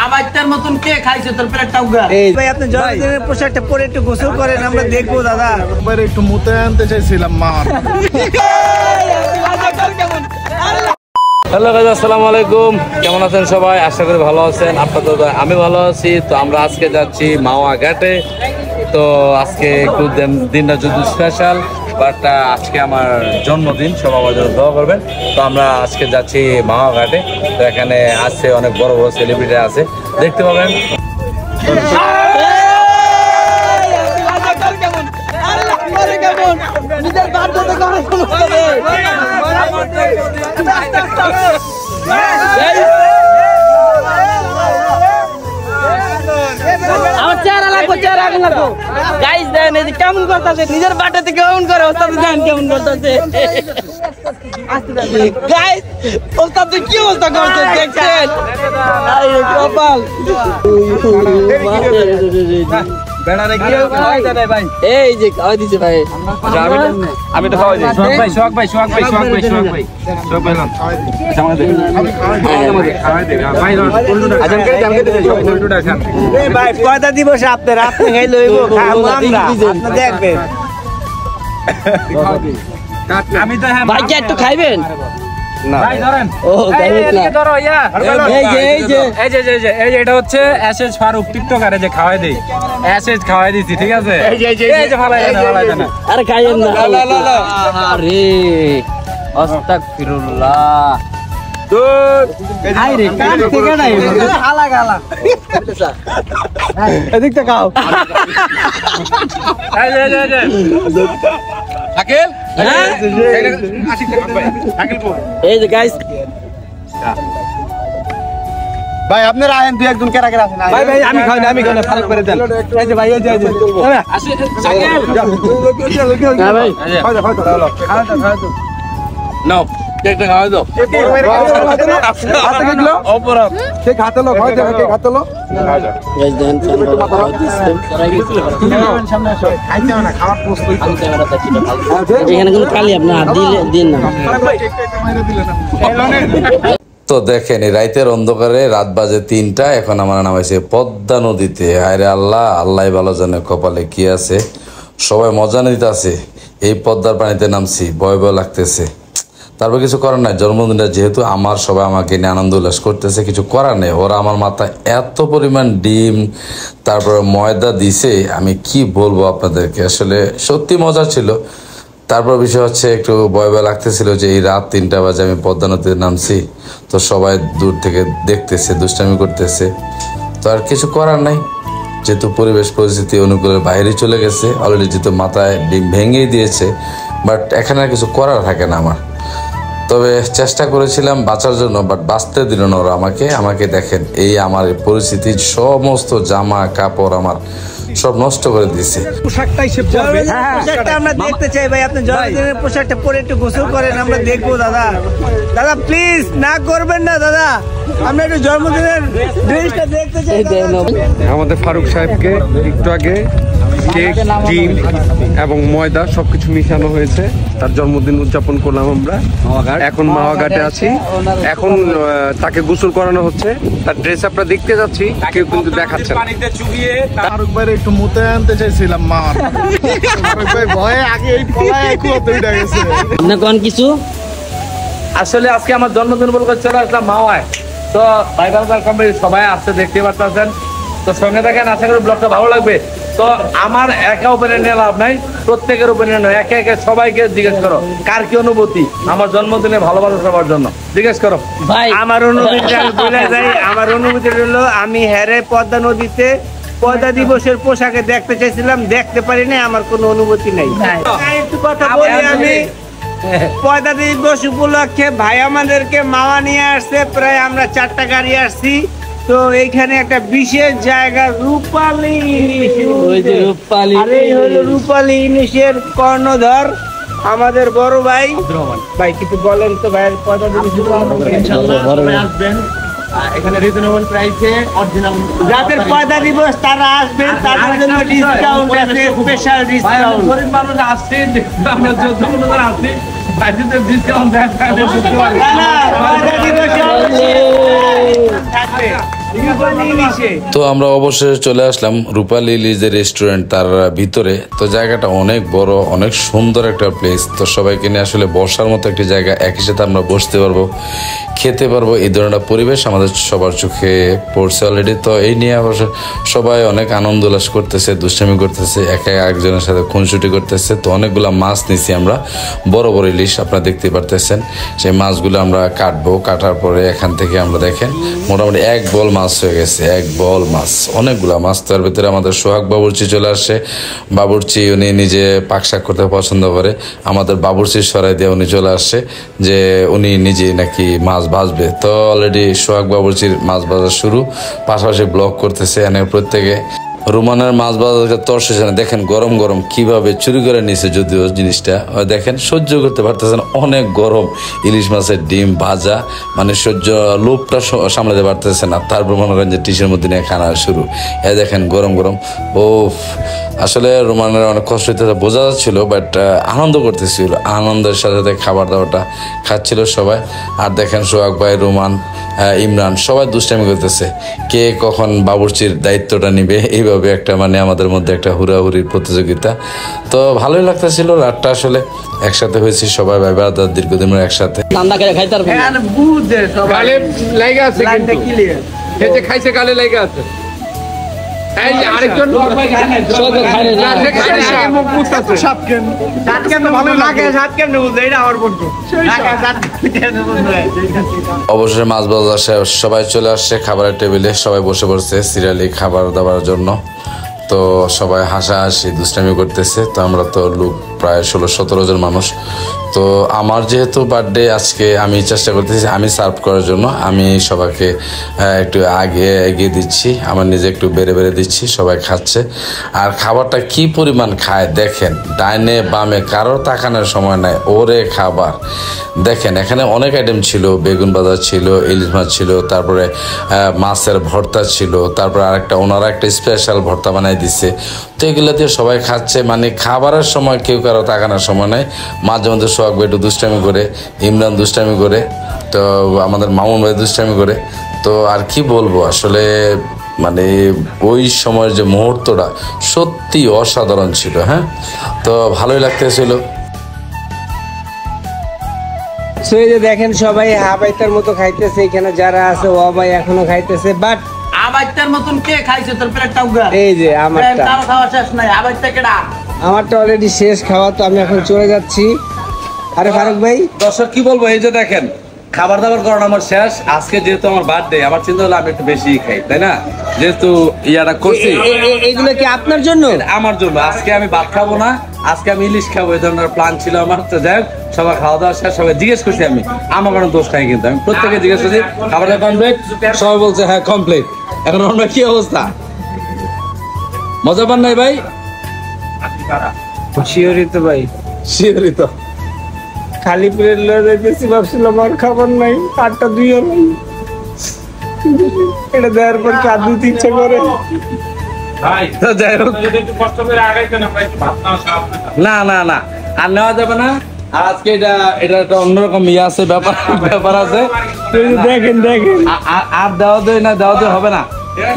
আমারটার মতন কে খাইছে তোর প্লেটটা উগা? ভাই আপনি জন্মদিনের পোশাকটা পরে একটু গোসল করেন, আমরা দেখবো দাদা। একবার একটু মুতে আনতে চাইছিলাম মা। হ্যালো গাইস, আসসালামু আলাইকুম। কেমন আছেন সবাই? আশা করি ভালো আছেন। আপনাদের আমি ভালো আছি। তো আমরা আজকে যাচ্ছি মাওয়া ঘাটে। তো আজকে একটু দিনটা যদি স্পেশাল, বাট আজকে আমার জন্মদিন, সবাই আমার জন্য দোয়া করবেন। তো আমরা আজকে যাচ্ছি মাওয়া ঘাটে। তো এখানে আছে অনেক বড় বড় সেলিব্রিটি আছে, দেখতে পাবেন। আমার চেহারা লাগবো, চেহারা লাগবো। গাইস দেন এই যে কেমন করতেছে, নিজের বাটাতে কেমন করে, ওস্তাদ দেন কেমন করতেছে। গাইস ওস্তাদ কি অবস্থা করছে দেখছেন? আরে কপাল এই যে খাওয়াই দিছে ভাই। আমি তো খাওয়াই দিই। সোহাগ ভাই ভাই পয়দা দিবস আপনার, আপনি খাই লইব, খাবো আমরা, আপনি দেখবেন। আমি তো ভাই কি একটু খাইবেন? ভাই ধরেন, ও খাইবেন না? ধরো ইয়া এই যে এটা হচ্ছে এসএস ফারুক টিকটকারে যে খাওয়াই দেই, এসএস খাওয়াই দিছি, ঠিক আছে? এই যে ফালাই না। আরে খাইয়েন না। আরে আস্তাগফিরুল্লাহ। আরে কান থেকে নাই খালা গালা এদিক থেকে খাও। এই আকেল, এই যে গাইস ভাই আপনারা আয়েন, দুই একজন কেরা কেরা আছেন? ভাই আমি খাই না, ফারাক করে দেন। এই যে ভাই, এই যে আসে সাকেল না ভাই খাওয়া নাও, কেকটা খাওয়াই দাও। অপরাধ কেক হাতে লো, খাওয়া যাবে, কেক হাতে লো। গাইস দেন এখানে কোনো কালি আপনার হাত দিন না। তো দেখেন, এই রাতের অন্ধকারে, রাত বাজে 3টা, এখন আমার নামাইছে পদ্মা নদীতে। আরে আল্লাহ, আল্লাহ ভালো জানে কপালে কি আছে। সবাই মজা নিতে আছে, এই পদ্মার পানিতে নামছি, ভয় ভয় লাগতেছে। তারপর কিছু করার নাই, জন্মদিনটা যেহেতু আমার, সবাই আমাকে নিয়ে আনন্দ উল্লাস করতেছে, কিছু করার নেই। ওরা আমার মাথায় এত পরিমাণ ডিম, তারপরে ময়দা দিছে, আমি কি বলবো আপনাদেরকে, আসলে সত্যি মজা ছিল। তারপর বিষয় হচ্ছে, একটু ভয় ভয় লাগতেছিল যে এই রাত 3টা বাজে আমি পদ্মা নদীতে নামছি। তো সবাই দূর থেকে দেখতেছে, দুষ্টামি করতেছে। তো আর কিছু করার নাই, যেহেতু পরিবেশ পরিস্থিতি অনুকূলের বাইরে চলে গেছে, অলরেডি যেহেতু মাথায় ডিম ভেঙেই দিয়েছে, বাট এখানে আর কিছু করার থাকে না আমার। তবে চেষ্টা করেছিলাম বাঁচার জন্য, বাট বাঁচতে দিল না ওরা আমাকে দেখেন, এই আমার পরিস্থিতি, সমস্ত জামা কাপড় আমার সব নষ্ট করে দিয়েছে। পোশাকটা আমরা দেখতে চাই ভাই, আপনি জন্মদিনের পোশাকটা পরে একটু গোসল করেন, আমরা দেখবো দাদা। দাদা প্লিজ না করবেন না দাদা, আমরা একটু জন্মদিনের ড্রেসটা দেখতে চাই। আমাদের ফারুক সাহেবকে একটু আগে কেক, ডিম এবং ময়দা সবকিছু মিশানো হয়েছে, তার জন্মদিন উদযাপন করলাম আমরা। এখন মাওয়া ঘাটে আছি, এখন তাকে গোসল করানো হচ্ছে, তার ড্রেস আপনারা দেখতে যাচ্ছি, কেউ কিন্তু দেখাচ্ছে না। ফারুক ভাই একটু মুতে আনতে চাইছিলাম মা। ফারুক ভাই ভয়ে আগে এই পলায় কুয়াতে উঠে গেছে। আপনি কোন কিছু? আসলে আজকে আমার জন্মদিন বলে চলে আসলাম মাওয়ায়। তো ভাই কোম্পানি সবাই আসছে, দেখতে পাচ্ছেন। তো সঙ্গে থাকেন, আশা করি ব্লগটা ভালো লাগবে। তো আমার একা ওপেনে নিয়ে লাভ নাই, প্রত্যেকের ওপেনে নয়, একে একে সবাইকে জিজ্ঞেস করো কার কি অনুভূতি আমার জন্মদিনে ভালোবাসা সবার জন্য, জিজ্ঞেস করো ভাই। আমার অনুভূতি বলে যাই, আমার অনুভূতি হলো আমি হেরে পদ্মা নদীতে পদ্মা দিবসের পোশাকে দেখতে চাইছিলাম, দেখতে পারি না, আমার কোনো অনুভূতি নেই। একটু কথা বলি, আমি পদ্মা দিবস উপলক্ষে ভাই আমাদেরকে মাওয়া নিয়ে আসছে, প্রায় আমরা 4টা গাড়ি আসছি। তো এইখানে একটা বিশেষ জায়গা, রূপালী রূপালী ইলিশের কর্ণধর আমাদের বড় ভাই। ভাই কিছু বলেন তো ভাই, পদ্মা দিবস আসবেন, এখানে রিজনেবল প্রাইসে অরিজিনাল, যাদের পয়দা দিবস তারা আসবেন, তাদের জন্য ডিসকাউন্ট আছে, স্পেশাল ডিসকাউন্ট। গরিব মানুষ আসছে, আমরা যত মনে আসছি বাইরে ডিসকাউন্ট দেয়, না পয়দা দিবস থাকবে। তো আমরা অবশেষে চলে আসলাম রূপালী ইলিশের রেস্টুরেন্ট তার ভিতরে। তো জায়গাটা অনেক বড়, অনেক সুন্দর একটা প্লেস। তো সবাইকে নিয়ে আসলে বসার মতো একটি জায়গা, একই সাথে আমরা বসতে পারবো, খেতে পারবো, এই ধরনের পরিবেশ আমাদের সবার চোখে পড়ছে অলরেডি। তো এই নিয়ে অবশ্য সবাই অনেক আনন্দ উল্লাস করতেছে, দুষ্টামি করতেছে, একে একজনের সাথে খুনসুটি করতেছে। তো অনেকগুলো মাছ নিছি আমরা, বড় বড় ইলিশ আপনারা দেখতে পারতেছেন। সেই মাছগুলো আমরা কাটবো, কাটার পরে এখান থেকে আমরা দেখেন মোটামুটি 1 বল মাছ হয়ে গেছে, 1 বল মাছ, অনেকগুলা মাছ। তার ভিতরে আমাদের সোহাগ বাবুর্চি চলে আসে। বাবুর্চি উনি নিজে পাকশাক করতে পছন্দ করে, আমাদের বাবুর্চির সরাই দিয়ে উনি চলে আসছে যে উনি নিজে নাকি মাছ ভাজবে। তো অলরেডি সোহাগ বাবুর্চির মাছ ভাজা শুরু, পাশাপাশি ব্লগ করতেছে। এনে প্রত্যেকে রুমানের মাছ ভাজা তরসেছে না, দেখেন গরম গরম কিভাবে চুরি করে নিছে, যদিও জিনিসটা দেখেন সহ্য করতে পারতেছেন, অনেক গরম। ইলিশ মাছের ডিম ভাজা, মানে সহ্য লোভটা সামলাতে পারতেছে না। তারপর মনে করেন যে টিসের মধ্যে নিয়ে খানা শুরু, দেখেন গরম গরম। ও আসলে রুমানের অনেক কষ্ট হইতে বোঝা যাচ্ছিল, বাট আনন্দ করতেছিল, আনন্দের সাথে সাথে খাবার দাবারটা খাচ্ছিল সবাই। আর দেখেন সোহাগ ভাই, রুমান, ইমরান সবাই দুষ্টামি করতেছে, কে কখন বাবুর্চির দায়িত্বটা নিবে, এইভাবে একটা মানে আমাদের মধ্যে একটা হুড়াহুড়ির প্রতিযোগিতা। তো ভালোই লাগতেছিল, রাতটা আসলে একসাথে হয়েছি সবাই, ভাই ব্রাদার দীর্ঘদিন একসাথে। ঠান্ডা করে খাইতে পারবেন না। গালে লাগা আছে, কিন্তু খেতে খাইছে গালে লাগা আছে। এই যে আরেকজন সব খায় না। মুখ মুছতাছে। অবশ্যই মাছ ভাজা শেষ, সবাই চলে আসছে খাবারের টেবিলে, সবাই বসে পড়ছে সিরিয়ালি খাবার দাবার জন্য। তো সবাই হাসাহাসি দুষ্টামি করতেছে। তো আমরা তো লোক প্রায় 16-17 জন মানুষ। তো আমার যেহেতু বার্থডে আজকে, আমি চেষ্টা করতেছি আমি সার্ভ করার জন্য, আমি সবাইকে একটু এগিয়ে দিচ্ছি, আমার নিজে একটু বেড়ে দিচ্ছি, সবাই খাচ্ছে। আর খাবারটা কি পরিমাণ খায় দেখেন, ডাইনে বামে কারোর তাকানোর সময় নাই, ওরে খাবার দেখেন। এখানে অনেক আইটেম ছিল, বেগুন ভাজা ছিল, ইলিশ মাছ ছিল, তারপরে মাছের ভর্তা ছিল, তারপরে আরেকটা ওনারা একটা স্পেশাল ভর্তা বানাই দিচ্ছে। তো এগুলো দিয়ে সবাই খাচ্ছে, মানে খাবারের সময় কেউ কারো তাকানোর সময় নেই। মাঝে মধ্যে সোহাগ ভাই একটু দুষ্টামি করে, ইমরান দুষ্টামি করে, তো আমাদের মামুন ভাই দুষ্টামি করে। তো আর কি বলবো, আসলে মানে ওই সময়ের যে মুহূর্তটা সত্যি অসাধারণ ছিল। হ্যাঁ, তো ভালোই লাগতেছিল। সেই যে দেখেন সবাই হাবাইতার মতো খাইতেছে, এখানে যারা আছে ও ভাই এখনো খাইতেছে, বাট আবাইতার মতন কে খাইছে তোর প্লেটটা উগা? এই যে আমারটা, তার খাওয়া শেষ নাই, আবাইতা কেডা? আমারটা অলরেডি শেষ খাওয়া। তো আমি এখন চলে যাচ্ছি। আরে ফারুক ভাই, দর্শক কি বলবো, এই যে দেখেন খাবার দাবার করানো আমার শেষ। আজকে যেহেতু আমার বার্থডে, আমার চিন্তা হলো আমি একটু বেশি খাই, তাই না? যেহেতু ইয়াটা করছি, এইগুলো কি আপনার জন্য? আমার জন্য। আজকে আমি ভাত খাবো না, আজকে আমি ইলিশ খাবো, এই ধরনের প্ল্যান ছিল আমার। তো যাই হোক, সবাই খাওয়া দাওয়া শেষ, সবাই জিজ্ঞেস করছি, আমি আমার কোনো দোষ নাই কিন্তু, আমি প্রত্যেকে জিজ্ঞেস করছি খাবারটা কমপ্লিট, সবাই বলছে হ্যাঁ কমপ্লিট। এখন আমরা কি অবস্থা, মজা পান নাই ভাই? শিওরিত ভাই, শিওরিত। খালি প্লেট লয়ে যাইতেছি, ভাবছিলাম আর খাবার নাই, আটটা দুইও নাই। এটা দেওয়ার পর কি আদৌ ইচ্ছে করে? তো যাই হোক, না না না আর নেওয়া যাবে না। আর আজকে এটা একটা অন্যরকম ইয়ে আছে, ব্যাপার আছে। দেখেন আর দেওয়া দেয় না, দেওয়া দেয় হবে না।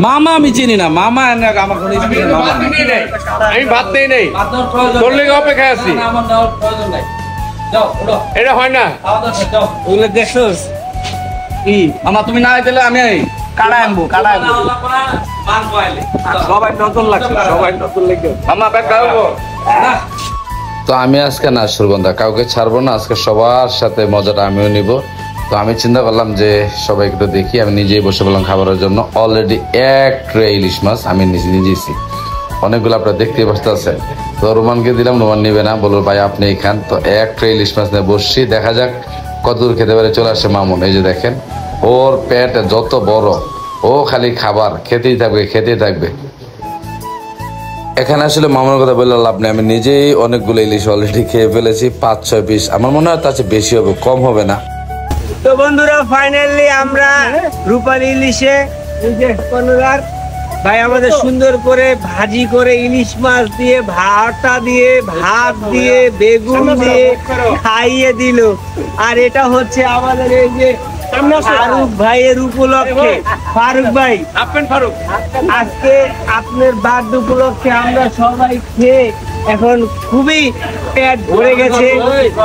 মামা আমি চিনি না, মামা আমার কোনো আমি ভাত নেই নেই, তোর লেগে অপেক্ষায় আছি। আমার নেওয়ার প্রয়োজন নাই। যাও ওঠো, এটা হয় না। যাও। ওগুলো দেখছোস কি মামা, তুমি না দিলে আমি কাড়া আনবো, কাড়া আনবো। সবাই নতুন লাগছে, সবাই নতুন লেগে মামা ব্যাগ খাবো না। তো আমি আজকে না সুরবন্ধা কাউকে ছাড়বো না, আজকে সবার সাথে মজাটা আমিও নিব। তো আমি চিন্তা করলাম যে সবাই একটু দেখি, আমি নিজেই বসে বললাম খাবারের জন্য। অলরেডি 1 ট্রে ইলিশ মাছ আমি নিজেছি, অনেকগুলো আপনারা দেখতে পাচ্ছেন। তো রোমানকে দিলাম, রোমান নিবে না, বলবো ভাই আপনি খান। তো 1 ট্রে ইলিশ মাছ নিয়ে বসছি, দেখা যাক কতদূর খেতে পারে। চলে আসে মামুন, এই যে দেখেন ওর পেট যত বড়, ও খালি খাবার খেতেই থাকবে। এখানে আসলে মামার কথা বললে লাভ নেই, আমি নিজেই অনেকগুলো ইলিশ অলরেডি খেয়ে ফেলেছি, 5-6 পিস। আমার মনে হয় তার চেয়ে বেশি হবে, কম হবে না। তো বন্ধুরা ফাইনালি আমরা রূপালী ইলিশে অনুরাগ ভাই আমাদের সুন্দর করে ভাজি করে ইলিশ মাছ দিয়ে, ভাতা দিয়ে, ভাত দিয়ে, বেগুন দিয়ে খাইয়ে দিল। আর এটা হচ্ছে আমাদের এই যে ফারুক ভাইয়ের উপলক্ষে ফারুক ভাই আজকে আপনার বার্থডে উপলক্ষে আমরা সবাই খেয়ে এখন খুবই পেট ভরে গেছে,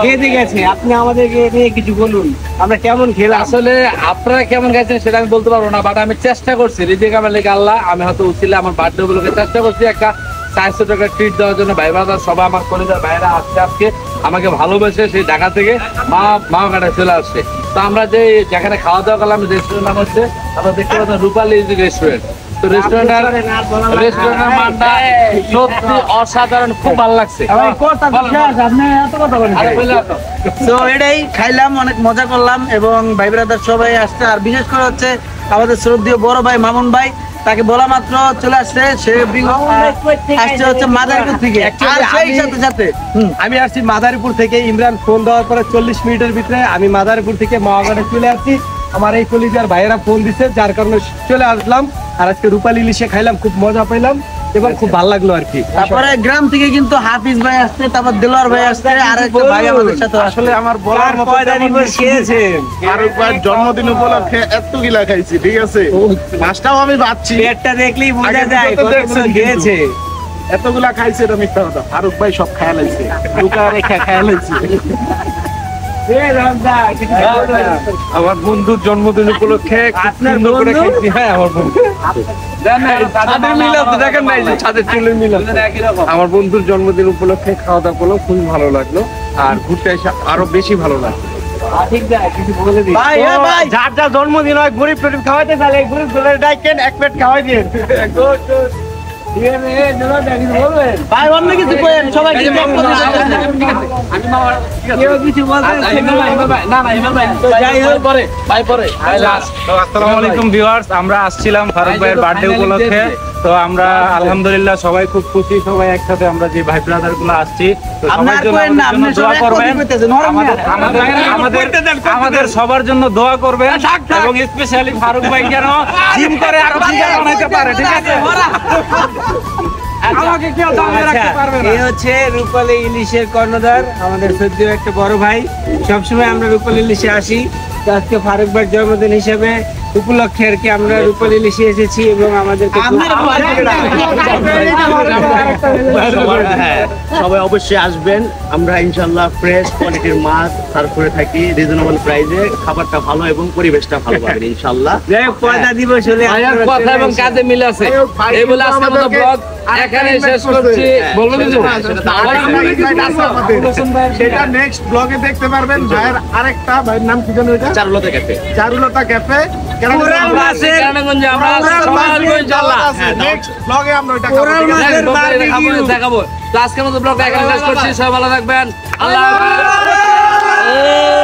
কেঁদে গেছে। আপনি আমাদেরকে নিয়ে কিছু বলুন, আমরা কেমন খেলাম। আসলে আপনারা কেমন গেছেন সেটা আমি বলতে পারবো না, বাট আমি চেষ্টা করছি রিজিক আমার লেগে আল্লাহ, আমি হয়তো উচিলে আমার বার্থডে উপলক্ষে চেষ্টা করছি একটা 400 টাকা ট্রিট দেওয়ার জন্য। ভাই বাজার সবাই আমার কলেজের বাইরে আসছে, আজকে আমাকে ভালোবেসে সেই ঢাকা থেকে মাওয়াঘাটে চলে আসছে। তো আমরা যে যেখানে খাওয়া দাওয়া করলাম রেস্টুরেন্ট নাম হচ্ছে আপনারা দেখতে পাচ্ছেন রূপালী রেস্টুরেন্ট। তো রেস্টুরেন্টের মানটা সত্যি অসাধারণ, খুব ভালো লাগছে। তো এটাই খাইলাম, অনেক মজা করলাম এবং ভাই ব্রাদার সবাই আসছে। আর বিশেষ করে হচ্ছে আমাদের শ্রদ্ধেয় বড় ভাই মামুন ভাই, তাকে বলা মাত্র চলে আসছে, সে আসছে হচ্ছে মাদারীপুর থেকে। আর সেই সাথে সাথে আমি আসছি মাদারীপুর থেকে, ইমরান ফোন দেওয়ার পরে 40 মিনিটের ভিতরে আমি মাদারীপুর থেকে মাওয়াঘাটে চলে আসছি। আমার এই কলিজার ভাইয়েরা ফোন দিচ্ছে, যার কারণে চলে আসলাম। আর আজকে রূপালী ইলিশে খাইলাম, খুব মজা পাইলাম এবং খুব ভালো লাগলো আর কি। তারপরে গ্রাম থেকে কিন্তু হাফিজ ভাই আসছে, তারপর দেলোয়ার ভাই আসছে, আর একটা ভাই আমাদের সাথে আসলে আমার বলার মতো খেয়েছেন ফারুক ভাইয়ের জন্মদিন উপলক্ষে এত গিলা খাইছি, ঠিক আছে, মাছটাও আমি বাচ্ছি, পেটটা দেখলেই বোঝা যায় কতগুলো খেয়েছে। এতগুলা খাইছে এটা মিথ্যা কথা। ফারুক ভাই সব খায়া লাইছে, লুকা রেখা খায়া লাইছে। আমার বন্ধুর জন্মদিন উপলক্ষে খুব সুন্দর করে খেয়েছি। হ্যাঁ, আমার বন্ধু ছাদের মিল আছে, দেখেন নাই যে ছাদের চুলের মিল আছে। আমার বন্ধুর জন্মদিন উপলক্ষে খাওয়া দাওয়া করলো, খুবই ভালো লাগলো। আর ঘুরতে এসে আরো বেশি ভালো লাগলো। ভাই যার যার জন্মদিন হয় গরিব টরিব খাওয়াইতে চাইলে গরিব ডাইকেন এক প্লেট খাওয়াই দিন। ভাই অন্য কিছু করেন, সবাই আসসালামু আলাইকুম ভিউয়ার্স, আমরা আসছিলাম ফারুক ভাইয়ের বার্থডে উপলক্ষে। তো আমরা আলহামদুলিল্লাহ সবাই খুব খুশি, সবাই একসাথে আমরা যে ভাই ব্রাদার গুলো আসছি। তো সবার জন্য দোয়া করবেন, আমাদের সবার জন্য দোয়া করবেন এবং স্পেশালি ফারুক ভাই যেন জিম করে আরো ফিগার বানাইতে পারে, ঠিক আছে? আমাকে কেউ দামে রাখতে পারবে না। এই হচ্ছে রূপালী ইলিশের কর্ণধার, আমাদের সত্যিও একটা বড় ভাই। সবসময় আমরা রূপালী ইলিশে আসি, তো আজকে ফারুক ভাইয়ের জন্মদিন হিসেবে উপলক্ষে আর কি আমরা রূপালী ইলিশে এসেছি এবং আমাদেরকে সবাই অবশ্যই আসবেন। আমরা ইনশাল্লাহ ফ্রেশ কোয়ালিটির মাছ সার্ভ করে থাকি রিজনেবল প্রাইসে। খাবারটা ভালো এবং পরিবেশটা ভালো পাবেন ইনশাল্লাহ। পয়দা দিবস হলে কথা এবং কাজে মিল আছে। এই বলে আজকের মতো ব্লগ এখানে শেষ করছি। বলবো কিছু? সেটা নেক্সট ব্লগে দেখতে পারবেন। ভাইয়ের আরেকটা ভাইয়ের নাম কি জানো? এটা Charulata cafe. Charulata cafe. Next ব্লগে আমরা এটা দেখাবো। তো আজকের মতো ব্লগটা এখানে শেষ করছি। সবাই ভালো থাকবেন। আল্লাহ হাফেজ।